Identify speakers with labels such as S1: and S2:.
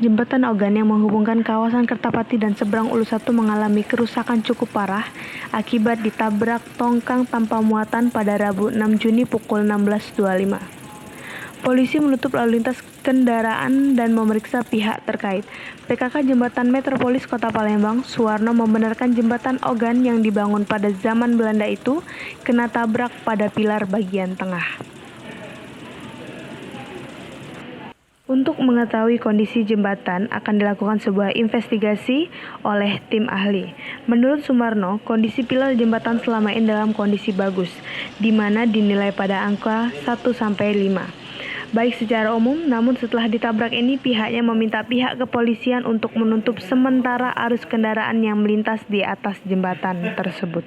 S1: Jembatan Ogan yang menghubungkan kawasan Kertapati dan Seberang Ulu 1 mengalami kerusakan cukup parah akibat ditabrak tongkang tanpa muatan pada Rabu 6 Juni pukul 16.25. Polisi menutup lalu lintas kendaraan dan memeriksa pihak terkait. PKK Jembatan Metropolis Kota Palembang, Suwarno, membenarkan jembatan Ogan yang dibangun pada zaman Belanda itu kena tabrak pada pilar bagian tengah. Untuk mengetahui kondisi jembatan akan dilakukan sebuah investigasi oleh tim ahli. Menurut Sumarno, kondisi pilar jembatan selama ini dalam kondisi bagus, di mana dinilai pada angka 1-5. Baik secara umum, namun setelah ditabrak ini pihaknya meminta pihak kepolisian untuk menutup sementara arus kendaraan yang melintas di atas jembatan tersebut.